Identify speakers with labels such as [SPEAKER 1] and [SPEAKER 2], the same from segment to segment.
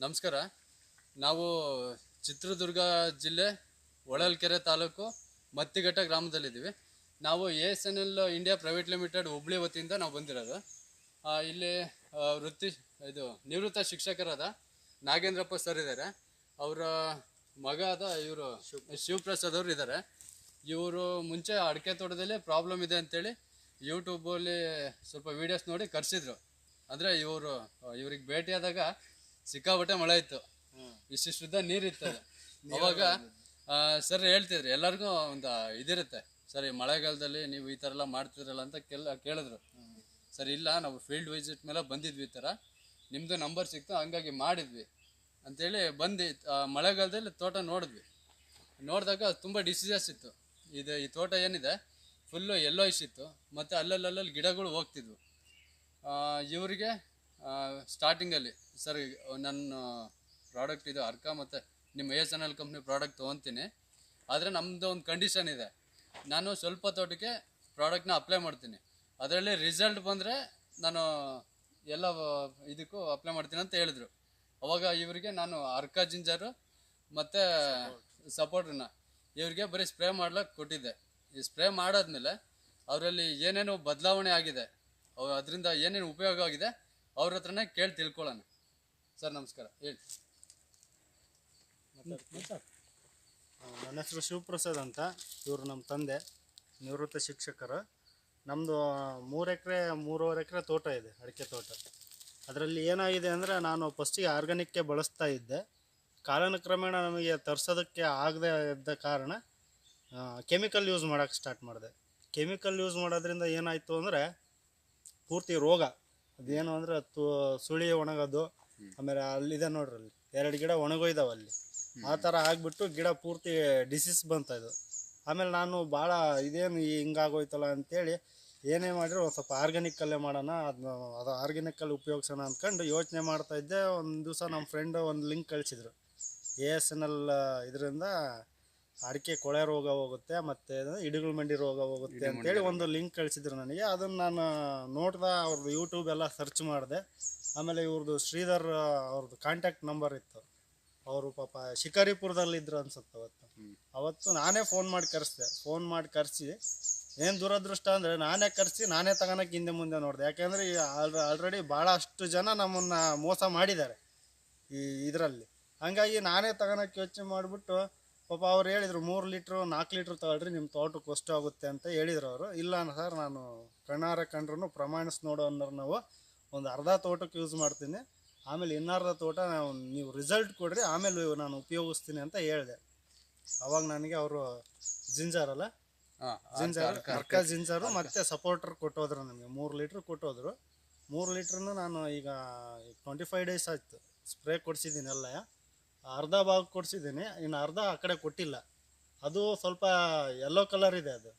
[SPEAKER 1] ನಮಸ್ಕಾರ. ನಾವು ಚಿತ್ರದುರ್ಗ ಜಿಲ್ಲೆ ಹೊಳಲ್ಕೆರೆ ತಾಲೂಕು ಮತ್ತಿಘಟ್ಟ ಗ್ರಾಮದಲ್ಲಿದ್ದೀವಿ. ನಾವು ASNL India private limited Hubli ವತಿಯಿಂದ ನಾವು ಬಂದಿರೋದು. ಇಲ್ಲಿ ನಿವೃತ್ತ ಶಿಕ್ಷಕರಾದ ನಾಗೇಂದ್ರಪ್ಪ ಸರ್ ಇದ್ದಾರೆ. ಅವರ ಮಗ ಆದ ಇವರು ಶಿವಪ್ರಸಾದ್ ಅವರು ಇದ್ದಾರೆ. ಇವರು ಮುಂಚೆ ಅಡಿಕೆ ತೋಟದಲ್ಲಿ ಪ್ರಾಬ್ಲಮ್ ಇದೆ ಅಂತೇಳಿ ಯೂಟ್ಯೂಬಲ್ಲಿ ಸ್ವಲ್ಪ ವೀಡಿಯೋಸ್ ನೋಡಿ ಕರೆಸಿದ್ರು. ಅಂದರೆ ಇವ್ರಿಗೆ ಭೇಟಿಯಾದಾಗ ಸಿಕ್ಕಾಪಟ್ಟೆ ಮಳೆ ಇತ್ತು, ಇಷ್ಟಿಷ್ಟುದ್ದ ನೀರಿತ್ತು. ಅವಾಗ ಸರ್ ಹೇಳ್ತಿದ್ರು ಎಲ್ಲರಿಗೂ ಒಂದು ಇದಿರುತ್ತೆ, ಸರ್ ಈ ಮಳೆಗಾಲದಲ್ಲಿ ನೀವು ಈ ಥರ ಎಲ್ಲ ಮಾಡ್ತಿದ್ರಲ್ಲ ಅಂತ ಕೇಳಿದ್ರು. ಸರ್ ಇಲ್ಲ, ನಾವು ಫೀಲ್ಡ್ ವಿಸಿಟ್ ಮೇಲೆ ಬಂದಿದ್ವಿ, ಈ ಥರ ನಿಮ್ಮದು ನಂಬರ್ ಸಿಕ್ತು, ಹಂಗಾಗಿ ಮಾಡಿದ್ವಿ ಅಂತೇಳಿ ಬಂದು ಮಳೆಗಾಲದಲ್ಲಿ ತೋಟ ನೋಡಿದಾಗ ತುಂಬ ಡಿಸೀಸಸ್ ಇತ್ತು. ಈ ತೋಟ ಏನಿದೆ ಫುಲ್ಲು ಯೆಲ್ಲೋಯಿಶ್ ಇತ್ತು, ಮತ್ತು ಅಲ್ಲಲ್ಲಿ ಗಿಡಗಳು ಹೋಗ್ತಿದ್ವು. ಇವರಿಗೆ ಸ್ಟಾರ್ಟಿಂಗಲ್ಲಿ ಸರ್ ನನ್ನ ಪ್ರಾಡಕ್ಟ್ ಇದು ಅರ್ಕ ಮತ್ತು ನಿಮ್ಮ ASNL ಕಂಪ್ನಿ ಪ್ರಾಡಕ್ಟ್ ತೊಗೊತೀನಿ, ಆದರೆ ನಮ್ಮದು ಒಂದು ಕಂಡೀಷನ್ ಇದೆ, ನಾನು ಸ್ವಲ್ಪ ತೋಟಕ್ಕೆ ಪ್ರಾಡಕ್ಟ್ನ ಅಪ್ಲೈ ಮಾಡ್ತೀನಿ, ಅದರಲ್ಲಿ ರಿಸಲ್ಟ್ ಬಂದರೆ ನಾನು ಎಲ್ಲ ಇದಕ್ಕೂ ಅಪ್ಲೈ ಮಾಡ್ತೀನಿ ಅಂತ ಹೇಳಿದ್ರು. ಅವಾಗ ಇವರಿಗೆ ನಾನು ಅರ್ಕ ಜಿಂಜರು ಮತ್ತು ಸಪೋರ್ಟನ್ನ ಇವ್ರಿಗೆ ಬರೀ ಸ್ಪ್ರೇ ಮಾಡ್ಲಿಕ್ಕೆ ಕೊಟ್ಟಿದ್ದೆ. ಈ ಸ್ಪ್ರೇ ಮಾಡಾದ್ಮೇಲೆ ಅವರಲ್ಲಿ ಏನೇನು ಬದಲಾವಣೆ ಆಗಿದೆ, ಅದರಿಂದ ಏನೇನು ಉಪಯೋಗ ಆಗಿದೆ ಅವ್ರ ಹತ್ರನೇ ಕೇಳಿ ತಿಳ್ಕೊಳ್ಳೋಣ. ಸರ್ ನಮಸ್ಕಾರ, ಹೇಳಿ.
[SPEAKER 2] ನನ್ನ ಹೆಸರು ಶಿವಪ್ರಸಾದ್ ಅಂತ. ಇವರು ನಮ್ಮ ತಂದೆ, ನಿವೃತ್ತ ಶಿಕ್ಷಕರು. ನಮ್ಮದು 3.5 ಎಕರೆ ತೋಟ ಇದೆ, ಅಡಿಕೆ ತೋಟ. ಅದರಲ್ಲಿ ಏನಾಗಿದೆ ಅಂದರೆ, ನಾನು ಫಸ್ಟಿಗೆ ಆರ್ಗ್ಯಾನಿಕ್ಕೆ ಬಳಸ್ತಾ ಇದ್ದೆ. ಕಾಲಾನುಕ್ರಮೇಣ ನಮಗೆ ತರಿಸೋದಕ್ಕೆ ಆಗದೆ ಇದ್ದ ಕಾರಣ ಕೆಮಿಕಲ್ ಯೂಸ್ ಮಾಡೋಕ್ಕೆ ಸ್ಟಾರ್ಟ್ ಮಾಡಿದೆ. ಕೆಮಿಕಲ್ ಯೂಸ್ ಮಾಡೋದ್ರಿಂದ ಏನಾಯಿತು ಅಂದರೆ ಪೂರ್ತಿ ರೋಗ, ಅದೇನು ಅಂದರೆ ಸುಳಿ ಒಣಗೋದು, ಆಮೇಲೆ ಅಲ್ಲಿದೆ ನೋಡ್ರಿ, ಅಲ್ಲಿ 2 ಗಿಡ ಒಣಗೋಯ್ದಾವೆ ಅಲ್ಲಿ, ಆ ಥರ ಆಗಿಬಿಟ್ಟು ಗಿಡ ಪೂರ್ತಿ ಡಿಸೀಸ್ ಬಂತಾಯಿದ್ದು. ಆಮೇಲೆ ನಾನು ಭಾಳ ಇದೇನು ಹಿಂಗಾಗೋಯ್ತಲ್ಲ ಅಂಥೇಳಿ ಏನೇ ಮಾಡಿದ್ರು ಒಂದು ಸ್ವಲ್ಪ ಆರ್ಗ್ಯಾನಿಕ್ಕಲ್ಲೇ ಮಾಡೋಣ, ಅದು ಆರ್ಗ್ಯಾನಿಕ್ಕಲ್ಲಿ ಉಪಯೋಗಿಸೋಣ ಅಂದ್ಕೊಂಡು ಯೋಚನೆ ಮಾಡ್ತಾಯಿದ್ದೆ. ಒಂದು ದಿವಸ ನಮ್ಮ ಫ್ರೆಂಡು ಒಂದು ಲಿಂಕ್ ಕಳಿಸಿದ್ರು, ASNL ಇದರಿಂದ ಅಡಿಕೆ ಕೊಳೆ ರೋಗ ಹೋಗುತ್ತೆ ಮತ್ತು ಇಡಿಗಳು ಮಂಡಿ ರೋಗ ಹೋಗುತ್ತೆ ಅಂತೇಳಿ ಒಂದು ಲಿಂಕ್ ಕಳಿಸಿದ್ರು ನನಗೆ. ಅದನ್ನು ನಾನು ನೋಡ್ದೆ, ಅವ್ರದ್ದು ಯೂಟ್ಯೂಬ್ ಎಲ್ಲ ಸರ್ಚ್ ಮಾಡಿದೆ. ಆಮೇಲೆ ಇವ್ರದ್ದು ಶ್ರೀಧರ್ ಅವ್ರದ್ದು ಕಾಂಟ್ಯಾಕ್ಟ್ ನಂಬರ್ ಇತ್ತು. ಅವರು ಪಾಪ ಶಿಕಾರಿಪುರದಲ್ಲಿದ್ದರು ಅನ್ಸುತ್ತೆ. ಅವತ್ತು ನಾನೇ ಫೋನ್ ಮಾಡಿ ಕರೆಸಿ ಏನು ದುರದೃಷ್ಟ ಅಂದರೆ ನಾನೇ ತಗೋಣಕ್ಕೆ ಹಿಂದೆ ಮುಂದೆ ನೋಡಿದೆ. ಯಾಕೆಂದರೆ ಆಲ್ರೆಡಿ ಭಾಳಷ್ಟು ಜನ ನಮ್ಮನ್ನು ಮೋಸ ಮಾಡಿದ್ದಾರೆ ಈ ಇದರಲ್ಲಿ. ಹಾಗಾಗಿ ನಾನೇ ತಗೋಣಕ್ಕೆ ಯೋಚನೆ ಮಾಡಿಬಿಟ್ಟು ಪಾಪ ಅವ್ರು ಹೇಳಿದರು, 3 ಲೀಟ್ರು 4 ಲೀಟ್ರ್ ತಗೊಳ್ರಿ, ನಿಮ್ಮ ತೋಟಕ್ಕೆ ಅಷ್ಟು ಆಗುತ್ತೆ ಅಂತ ಹೇಳಿದ್ರು ಅವರು. ಇಲ್ಲ ಸರ್, ನಾನು ಕಣ್ಣಾರೆ ಕಂಡ್ರೂ ಪ್ರಮಾಣಿಸಿ ನೋಡೋ ಅನ್ನೋರು, ನಾವು ಒಂದು ಅರ್ಧ ತೋಟಕ್ಕೆ ಯೂಸ್ ಮಾಡ್ತೀನಿ, ಆಮೇಲೆ ಇನ್ನರ್ಧ ತೋಟ ನೀವು ರಿಸಲ್ಟ್ ಕೊಡ್ರಿ, ಆಮೇಲೆ ನಾನು ಉಪಯೋಗಿಸ್ತೀನಿ ಅಂತ ಹೇಳಿದೆ. ಅವಾಗ ನನಗೆ ಅವರು ಅರ್ಕ ಜಿಂಜರು ಮತ್ತು ಸಪೋರ್ಟರ್ ಕೊಟ್ಟೋದ್ರು. ನನಗೆ 3 ಲೀಟ್ರ್ ಕೊಟ್ಟೋದ್ರು. 3 ಲೀಟ್ರನ್ನು ನಾನು ಈಗ 25 ಡೇಸ್ ಆಯಿತು ಸ್ಪ್ರೇ ಕೊಡಿಸಿದ್ದೀನಿ. ಎಲ್ಲ ಅರ್ಧ ಭಾಗ ಕೊಡಿಸಿದ್ದೀನಿ, ಇನ್ನು ಅರ್ಧ ಆ ಕಡೆ ಕೊಟ್ಟಿಲ್ಲ. ಅದು ಸ್ವಲ್ಪ ಯೆಲ್ಲೋ ಕಲರ್ ಇದೆ. ಅದು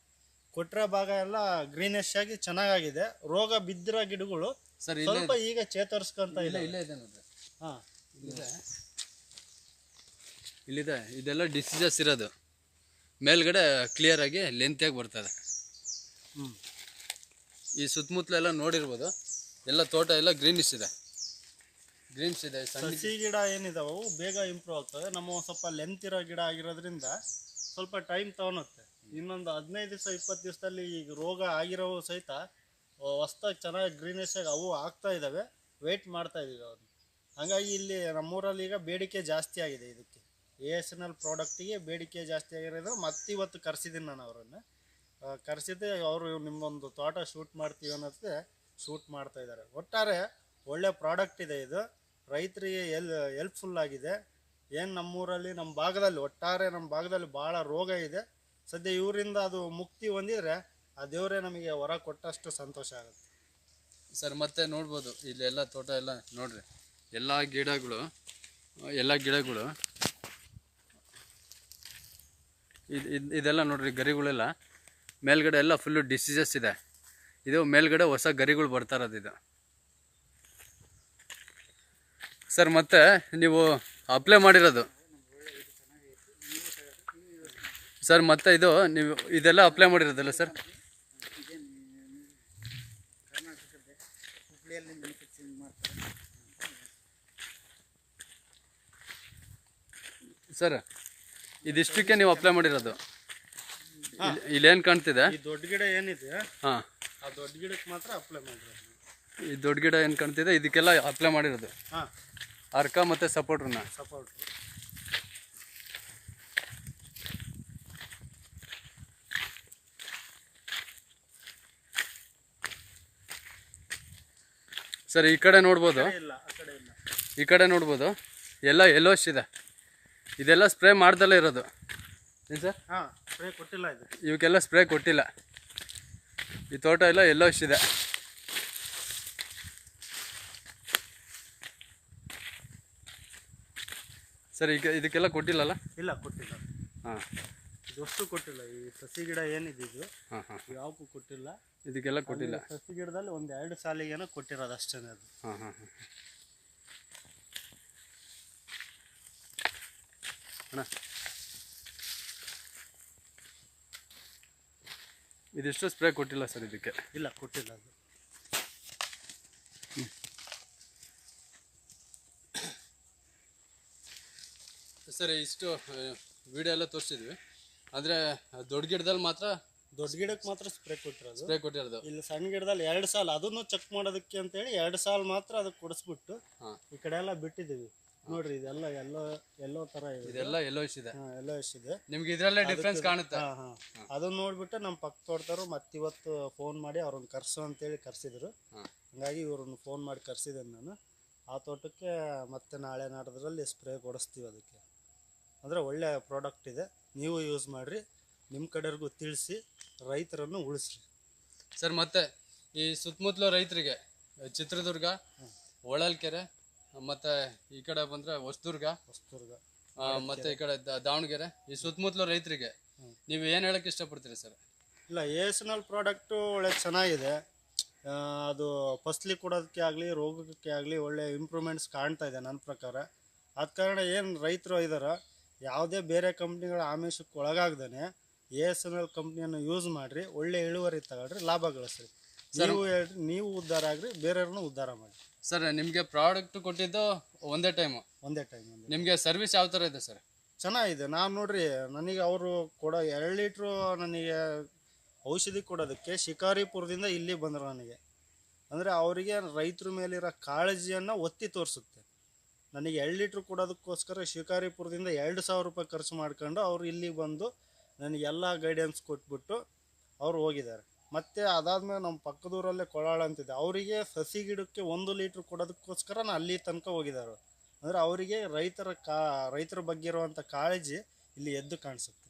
[SPEAKER 2] ಕೊಟ್ಟಿರೋ ಭಾಗ ಎಲ್ಲ ಗ್ರೀನಿಶ್ ಆಗಿ ಚೆನ್ನಾಗಿದೆ. ರೋಗ ಬಿದ್ದಿರೋ ಗಿಡಗಳು ಸ್ವಲ್ಪ ಈಗ ಚೇತರಿಸ್ಕೊಂತ ಇಲ್ಲ. ಹಾಂ,
[SPEAKER 1] ಇಲ್ಲಿದೆ. ಇದೆಲ್ಲ ಡಿಸೀಸಸ್ ಇರೋದು, ಮೇಲ್ಗಡೆ ಕ್ಲಿಯರ್ ಆಗಿ ಲೆಂತಿಯಾಗಿ ಬರ್ತದೆ. ಈ ಸುತ್ತಮುತ್ತಲೆಲ್ಲ ನೋಡಿರ್ಬೋದು, ಎಲ್ಲ ತೋಟ ಎಲ್ಲ ಗ್ರೀನ್ಸ್ ಇದೆ.
[SPEAKER 2] ಸಸಿ ಗಿಡ ಏನಿದಾವೆ ಅವು ಬೇಗ ಇಂಪ್ರೂವ್ ಆಗ್ತವೆ. ನಮ್ಮ ಸ್ವಲ್ಪ ಲೆಂತ್ ಇರೋ ಗಿಡ ಆಗಿರೋದ್ರಿಂದ ಸ್ವಲ್ಪ ಟೈಮ್ ತಗೊಳುತ್ತೆ. ಇನ್ನೊಂದು 15 ದಿವಸ 20 ದಿವಸದಲ್ಲಿ ಈಗ ರೋಗ ಆಗಿರೋವು ಸಹಿತ ಹೊಸ್ದಾಗಿ ಚೆನ್ನಾಗಿ ಗ್ರೀನಿಶ್ ಆಗಿ ಅವು ಆಗ್ತಾ ಇದ್ದಾವೆ. ವೆಯ್ಟ್ ಮಾಡ್ತಾ ಇದ್ದೀವಿ ಅವ್ರನ್ನ. ಹಾಗಾಗಿ ಇಲ್ಲಿ ನಮ್ಮೂರಲ್ಲಿ ಈಗ ಬೇಡಿಕೆ ಜಾಸ್ತಿ ಆಗಿದೆ. ಇದಕ್ಕೆ ASNL ಪ್ರಾಡಕ್ಟಿಗೆ ಬೇಡಿಕೆ ಜಾಸ್ತಿ ಆಗಿರೋದು. ಇವತ್ತು ಕರೆಸಿದ್ದೀನಿ ನಾನು ಅವರನ್ನು. ಕರೆಸಿದ್ದೆ, ಅವರು ನಿಮ್ಮೊಂದು ತೋಟ ಶೂಟ್ ಮಾಡ್ತೀವಿ ಅನ್ನೋದಕ್ಕೆ ಶೂಟ್ ಮಾಡ್ತಾ ಇದ್ದಾರೆ. ಒಟ್ಟಾರೆ ಒಳ್ಳೆ ಪ್ರಾಡಕ್ಟ್ ಇದೆ ಇದು, ರೈತರಿಗೆ ಹೆಲ್ಪ್ಫುಲ್ ಆಗಿದೆ. ಏನು ನಮ್ಮೂರಲ್ಲಿ ನಮ್ಮ ಭಾಗದಲ್ಲಿ ಭಾಳ ರೋಗ ಇದೆ. ಸದ್ಯ ಇವರಿಂದ ಅದು ಮುಕ್ತಿ ಹೊಂದಿದರೆ ಆ ದೇವರೇ ನಮಗೆ ಹೊರ ಕೊಟ್ಟಷ್ಟು ಸಂತೋಷ ಆಗುತ್ತೆ
[SPEAKER 1] ಸರ್. ಮತ್ತೆ ನೋಡ್ಬೋದು, ಇಲ್ಲೆಲ್ಲ ತೋಟ ಎಲ್ಲ ನೋಡ್ರಿ, ಎಲ್ಲ ಗಿಡಗಳು ಇದೆಲ್ಲ ನೋಡ್ರಿ, ಗರಿಗಳೆಲ್ಲ ಮೇಲ್ಗಡೆ ಎಲ್ಲ ಫುಲ್ಲು ಡಿಸೀಸಸ್ ಇದೆ. ಇದು ಮೇಲ್ಗಡೆ ಹೊಸ ಗರಿಗಳು ಬರ್ತಾ ಇರೋದು ಇದು ಸರ್. ಮತ್ತೆ ನೀವು ಅಪ್ಲೈ ಮಾಡಿರೋದು ಸರ್, ಮತ್ತೆ ನೀವು ಇದೆಲ್ಲ ಅಪ್ಲೈ ಮಾಡಿರೋದಲ್ಲ ಸರ್? ಸರ್ ಇದಿಷ್ಟಕ್ಕೆ ನೀವು ಅಪ್ಲೈ ಮಾಡಿರೋದು? ಇಲ್ಲೇನು ಕಾಣ್ತಿದೆ
[SPEAKER 2] ಈ ದೊಡ್ಡ ಗಿಡ ಏನಿದೆ
[SPEAKER 1] ಹಾಂ,
[SPEAKER 2] ಆ ದೊಡ್ಡ ಗಿಡಕ್ಕೆ ಮಾತ್ರ ಅಪ್ಲೈ ಮಾಡಿರೋದು.
[SPEAKER 1] ಈ ದೊಡ್ಡ ಗಿಡ ಏನು ಕಾಣ್ತಿದೆ ಇದಕ್ಕೆಲ್ಲ ಅಪ್ಲೈ ಮಾಡಿರೋದು?
[SPEAKER 2] ಹಾಂ,
[SPEAKER 1] ಅರ್ಕ ಮತ್ತು ಸಪೋರ್ಟ್ರನ್ನ.
[SPEAKER 2] ಸಪೋರ್ಟ್.
[SPEAKER 1] ಸರ್ ಈ ಕಡೆ ನೋಡ್ಬೋದು,
[SPEAKER 2] ಇಲ್ಲ ಆ ಕಡೆ ಇಲ್ಲ.
[SPEAKER 1] ಈ ಕಡೆ ನೋಡ್ಬೋದು ಎಲ್ಲ ಯೆಲ್ಲೋಶ್ ಇದೆ. ಇದೆಲ್ಲ ಸ್ಪ್ರೇ ಮಾಡ್ದಲ್ಲೇ ಇರೋದು ಏನು ಸರ್?
[SPEAKER 2] ಹಾಂ, ಸ್ಪ್ರೇ ಕೊಟ್ಟಿಲ್ಲ ಇದು.
[SPEAKER 1] ಇವಕ್ಕೆಲ್ಲ ಸ್ಪ್ರೇ ಕೊಟ್ಟಿಲ್ಲ. ಈ ತೋಟ ಎಲ್ಲ ಯೆಲ್ಲೋಶ್ ಇದೆ. ಸರ್ ಈಗ ಇದಕ್ಕೆಲ್ಲ ಕೊಟ್ಟಿಲ್ಲಲ್ಲ?
[SPEAKER 2] ಇಲ್ಲ ಕೊಟ್ಟಿಲ್ಲ.
[SPEAKER 1] ಹಾಂ,
[SPEAKER 2] ಇದಷ್ಟು ಕೊಟ್ಟಿಲ್ಲ. ಈ ಸಸಿ ಗಿಡ ಏನಿದ್ದು
[SPEAKER 1] ಹಾಂ ಹಾಂ,
[SPEAKER 2] ಯಾವಕ್ಕೂ ಕೊಟ್ಟಿಲ್ಲ.
[SPEAKER 1] ಇದಕ್ಕೆಲ್ಲ ಕೊಟ್ಟಿಲ್ಲ.
[SPEAKER 2] ಸಸಿ ಗಿಡದಲ್ಲಿ ಒಂದು 2 ಸಾಲಿಗೇನೋ ಕೊಟ್ಟಿರೋದು ಅಷ್ಟೇ ಅದು.
[SPEAKER 1] ಹಾಂ ಹಾಂ ಹಾಂ. ಅಣ್ಣ ಇದಿಷ್ಟು ಸ್ಪ್ರೇ ಕೊಟ್ಟಿಲ್ಲ ಸರ್ ಇದಕ್ಕೆ?
[SPEAKER 2] ಇಲ್ಲ ಕೊಟ್ಟಿಲ್ಲ ಅದು.
[SPEAKER 1] ಸರ್ ಇಷ್ಟು ವಿಡಿಯೋ ಎಲ್ಲ ತೋರಿಸಿದ್ವಿ, ಅಂದರೆ ದೊಡ್ಡ ಗಿಡದಲ್ಲಿ ಮಾತ್ರ
[SPEAKER 2] ದೊಡ್ಡ ಗಿಡಕ್ಕೆ ಮಾತ್ರ ಸ್ಪ್ರೇ ಕೊಟ್ಟಿರೋದು.
[SPEAKER 1] ಸ್ಪ್ರೇ ಕೊಟ್ಟಿರೋದು.
[SPEAKER 2] ಇಲ್ಲಿ ಸಣ್ಣ ಗಿಡದಲ್ಲಿ 2 ಸಾಲ ಅದನ್ನು ಚೆಕ್ ಮಾಡೋದಕ್ಕೆ ಅಂತೇಳಿ 2 ಸಾಲ ಮಾತ್ರ ಅದಕ್ಕೆ ಕೊಡಿಸ್ಬಿಟ್ಟು ಈ ಕಡೆ ಎಲ್ಲ ಬಿಟ್ಟಿದ್ದೀವಿ. ನೋಡ್ರಿ ಇದೆಲ್ಲ ಎಲ್ಲೋ ಥರ ಇದೆ.
[SPEAKER 1] ಇದೆಲ್ಲ ಯೆಲ್ಲೋಶ್ ಇದೆ.
[SPEAKER 2] ಹಾಂ, ಎಲ್ಲೋ ಇದೆ.
[SPEAKER 1] ನಿಮ್ಗೆ ಇದರಲ್ಲೇ ಡಿಫ್ರೆನ್ಸ್ ಕಾಣುತ್ತೆ?
[SPEAKER 2] ಹಾಂ ಹಾಂ, ಅದನ್ನ ನೋಡ್ಬಿಟ್ಟು ನಮ್ಮ ಪಕ್ಕ ತೋಟದವರು ಮತ್ತಿವತ್ತು ಫೋನ್ ಮಾಡಿ ಅವ್ರನ್ನ ಕರ್ಸು ಅಂತೇಳಿ ಕರೆಸಿದ್ರು. ಹಂಗಾಗಿ ಇವ್ರನ್ನ ಫೋನ್ ಮಾಡಿ ಕರೆಸಿದ್ದೇನೆ ನಾನು. ಆ ತೋಟಕ್ಕೆ ಮತ್ತೆ ನಾಳೆ ನಾಡ್ದ್ರಲ್ಲಿ ಸ್ಪ್ರೇ ಕೊಡಿಸ್ತೀವಿ ಅದಕ್ಕೆ. ಅಂದರೆ ಒಳ್ಳೆ ಪ್ರಾಡಕ್ಟ್ ಇದೆ, ನೀವು ಯೂಸ್ ಮಾಡಿರಿ, ನಿಮ್ಮ ಕಡೆಯವ್ರಿಗೂ ತಿಳಿಸಿ, ರೈತರನ್ನು ಉಳಿಸ್ರಿ.
[SPEAKER 1] ಸರ್ ಮತ್ತೆ ಈ ಸುತ್ತಮುತ್ತಲ ರೈತರಿಗೆ ಚಿತ್ರದುರ್ಗ, ಹೊಳಲ್ಕೆರೆ ಮತ್ತು ಈ ಕಡೆ ಬಂದರೆ ಹೊಸದುರ್ಗ, ಮತ್ತು ಈ ಕಡೆ ದಾವಣಗೆರೆ, ಈ ಸುತ್ತಮುತ್ತಲ ರೈತರಿಗೆ ನೀವು ಏನು ಹೇಳೋಕ್ಕೆ ಇಷ್ಟಪಡ್ತೀರಿ ಸರ್?
[SPEAKER 2] ಇಲ್ಲ, ASNL ಪ್ರಾಡಕ್ಟು ಒಳ್ಳೆ ಚೆನ್ನಾಗಿದೆ. ಅದು ಫಸಲಿ ಕೊಡೋದಕ್ಕೆ ಆಗಲಿ ರೋಗಕ್ಕೆ ಆಗಲಿ ಒಳ್ಳೆ ಇಂಪ್ರೂವ್ಮೆಂಟ್ಸ್ ಕಾಣ್ತಾ ಇದೆ ನನ್ನ ಪ್ರಕಾರ. ಆದ ಕಾರಣ ಏನು ರೈತರು ಇದ್ದಾರ ಯಾವುದೇ ಬೇರೆ ಕಂಪ್ನಿಗಳ ಆಮಿಷಕ್ಕೆ ಒಳಗಾಗ್ದೇ ASNL ಕಂಪ್ನಿಯನ್ನು ಯೂಸ್ ಮಾಡಿರಿ, ಒಳ್ಳೆ ಇಳುವರಿ ತಗೊಳ್ರಿ, ಲಾಭ ಗಳಿಸ್ರಿ. ನೀವು ಹೇಳ್ರಿ, ನೀವು ಉದ್ಧಾರ ಆಗ್ರಿ, ಬೇರೆಯವ್ರನ್ನೂ ಉದ್ಧಾರ ಮಾಡಿ.
[SPEAKER 1] ಸರ್ ನಿಮಗೆ ಪ್ರಾಡಕ್ಟ್ ಕೊಟ್ಟಿದ್ದು ಒಂದೇ ಟೈಮ್? ನಿಮಗೆ ಸರ್ವಿಸ್ ಯಾವ ಥರ ಇದೆ ಸರ್?
[SPEAKER 2] ಚೆನ್ನಾಗಿದೆ. ನಾನು ನೋಡ್ರಿ, ನನಗೆ ಅವರು ಕೊಡೋ 2 ಲೀಟ್ರು ನನಗೆ ಔಷಧಿ ಕೊಡೋದಕ್ಕೆ ಶಿಕಾರಿಪುರದಿಂದ ಇಲ್ಲಿ ಬಂದರು ನನಗೆ. ಅಂದರೆ ಅವರಿಗೆ ರೈತರ ಮೇಲಿರೋ ಕಾಳಜಿಯನ್ನು ಒತ್ತಿ ತೋರಿಸುತ್ತೆ. ನನಗೆ 2 ಲೀಟ್ರ್ ಕೊಡೋದಕ್ಕೋಸ್ಕರ ಶಿಕಾರಿಪುರದಿಂದ 2,000 ರೂಪಾಯಿ ಖರ್ಚು ಮಾಡ್ಕೊಂಡು ಅವರು ಇಲ್ಲಿಗೆ ಬಂದು ನನಗೆಲ್ಲ ಗೈಡೆನ್ಸ್ ಕೊಟ್ಬಿಟ್ಟು ಅವ್ರು ಹೋಗಿದ್ದಾರೆ. ಮತ್ತು ಅದಾದಮೇಲೆ ನಮ್ಮ ಪಕ್ಕದೂರಲ್ಲೇ ಕೊಳಾಳ ಅಂತಿದೆ, ಅವರಿಗೆ ಸಸಿ ಗಿಡಕ್ಕೆ 1 ಲೀಟ್ರ್ ಕೊಡೋದಕ್ಕೋಸ್ಕರ ನಾನು ಅಲ್ಲಿ ತನಕ ಹೋಗಿದ್ದಾರೆ. ಅಂದರೆ ಅವರಿಗೆ ರೈತರ ಬಗ್ಗೆ ಇರುವಂಥ ಕಾಳಜಿ ಇಲ್ಲಿ ಎದ್ದು ಕಾಣಿಸುತ್ತೆ.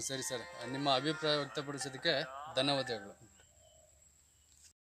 [SPEAKER 1] ಸರಿ ಸರ್, ನಿಮ್ಮ ಅಭಿಪ್ರಾಯ ವ್ಯಕ್ತಪಡಿಸೋದಕ್ಕೆ ಧನ್ಯವಾದಗಳು.